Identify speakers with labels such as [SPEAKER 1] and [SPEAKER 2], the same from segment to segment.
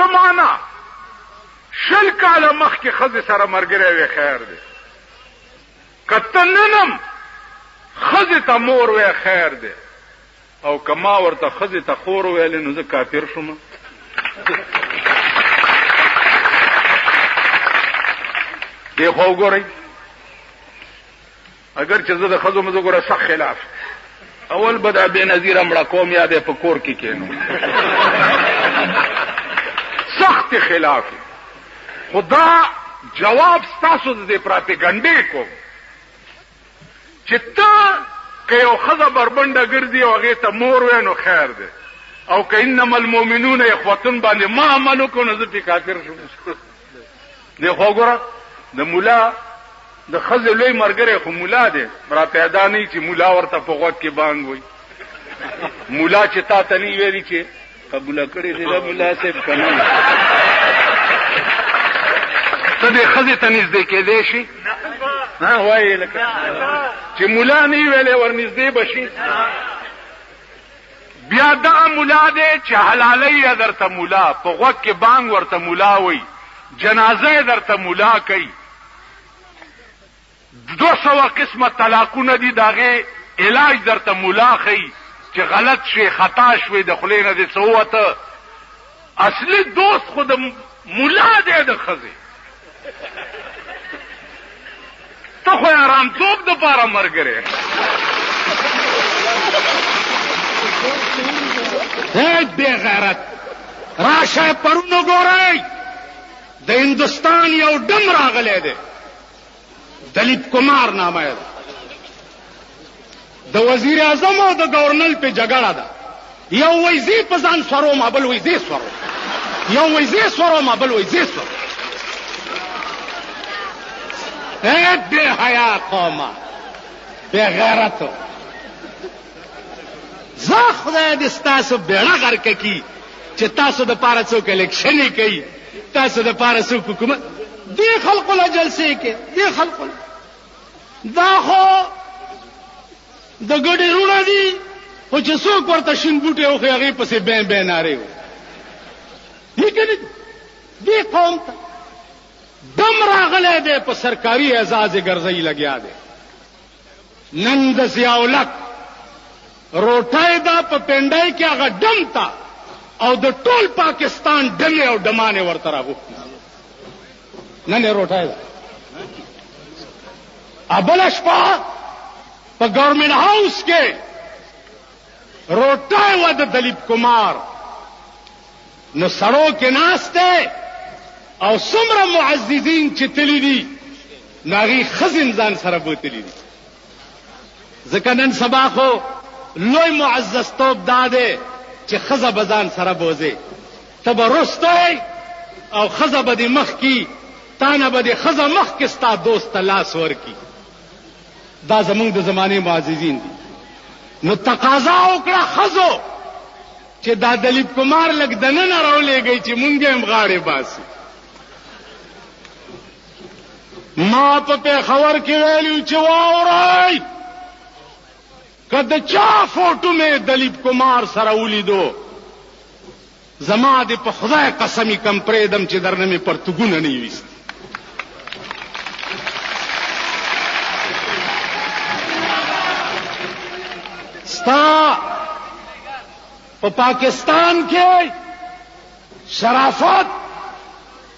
[SPEAKER 1] سمانا 20 کاله مخکې ښځې سره ملګری وی خیر دی، که ته ننم ښځې ته مور وی خیر دی، او که ما ورته ښځې ته خور ویلې نو زه کافر شوم. دی خو وګورئ، اگر چې زه د ښځو مزه ګوره سخت خلاف، اول به دا بې نظیره مړه کوم یا دی په کور کې کینو، سخت خلاف. خدا جواب ستاسو د دې پراپیګنډې کوم چې ته که یو ښځه بربنډه ګرځي او هغې ته مور وی نو خیر دی، او که انما المؤمنون اخوتون باندې ما عمل وکړو نو زه پې کافر شم. دی خو وګوره د ملا د ښځې لوی ملګری خو ملا دی، را پیدا نه چې ملا ورته په غوږ کې بانګ وایي. ملا چې تا ته نه ویلي چې قبوله کړې دی دا ملا صاحب که نه، ته دې ښځې ته نږدې کېدی شي؟ وایي لکه چې ملا نه ویلې ور نږدې به شي. بیا دغه ملا دی چې حلالۍ یې درته ملا، په غوږ کې بانګ ورته ملا وایي، جنازه یې درته ملا کوي، 200 قسمه طلاقونه دي، د هغې علاج درته ملا ښیي چې غلط شوې خطا شوې د خولې نه دې څه ووته. اصلي دوست خو د ملا دی د ښځې. ته خو یې ارامتوب دپاره ملګری.
[SPEAKER 2] هیڅ بې غیرت راشه پرون وګورئ، د هندوستان یو ډم راغلی دی، دلیپ کمار نامه یې ده، د وزیر اعظم او د گورنر په جګړه ده. یو وایي زه په ځان سوروم، بل وایي زه سوروم، یو وایي زه سوروم، بل وایي زه سوروم. بې حیا قومه، بې غیرتو. زه خدای دې ستاسو بیړه غرقه کي چې تاسو دپاره څوک الیکشنې کوي، تاسو دپاره څوک حکومت. دې خلقو له جلسې کې دې خلقو دا خو د ګډې رونه دي، خو چې څوک ورته شین بوټی وښي هغې پسې بین بین نارې وي. دې قوم ته دم راغلی دی، په سرکاري اعزاز یې ګرځۍ لګیا دی. نن د ضیاءالحق روټۍ ده په پنډۍ کې، هغه ډم ته او د ټول پاکستان ډمې او ډمانې ورته راغوښتي. نن یې روټۍ ده. بله شپه په ګورنمنټ هاوس کې روټۍ وه د دلیپ کمار، نو سړو کې ناست دی او څومره معززین چې تللي دي نو هغې ښځې ځان سره بوتلي دي. ځکه نن سبا خو لوی معززتوب دا دی چې ښځه به ځان سره بوځې، ته به رستی او ښځه به دې مخکې، تا نه به دې ښځه مخکې ستا دوست ته لاس ورکړي. دا زمونږ د زمانې معززین دي. نو تقاضا وکړه ښځو چې دا دلیپ کمار لږ دننه راولېږئ چې مونږ یې هم غاړې باسو. ما په پېښور کې ویلي چې واورئ، که د چا فوټو مې دلیپ کمار سره ولیدو، زما دې په خدای قسمي کم پرېږدم چې درنه مې پرتګونه نه وي ویستي. ستا په پاکستان کې شرافت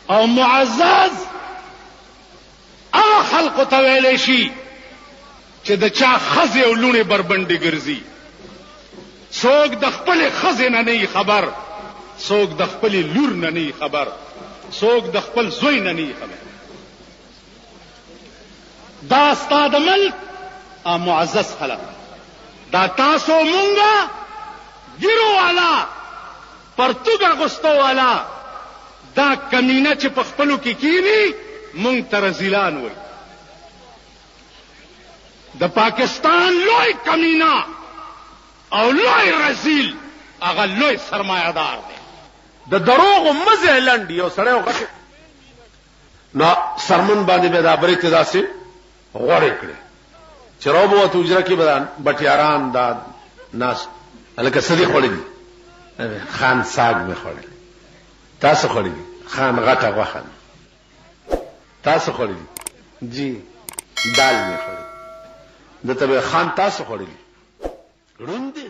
[SPEAKER 2] او معزز هغه خلقو ته ویلی شي چې د چا ښځې او لوڼې بربنډې ګرځي. څوک د خپلې ښځې نه نه خبر، څوک د خپلې لور نه نه خبر، څوک د خپل زوی نه نه خبر. دا ستا د ملک معزز خلق، دا تاسو مونږه ګیرو والا پرتوګ اغوستو والا دا کمینه چې په خپلو کې کینی مونږ ته رزیلان وایي. د پاکستان لوی کمینه او لوی رزیل هغه لوی سرمایه‌دار دی.
[SPEAKER 3] د دروغو مزه لنډ یو سړی وغټ نو سرمن باندې به دا برې ته داسې غوړې کړې چې راوبو ته اجره کې بدن بټیاران دا ناس هلکه سدي خوړلې خان ساګ مې خوړلې تاسو خوري خان غټه غوخه تاسو خوري جی دال نه خوري دته خان تاسو خوري روندي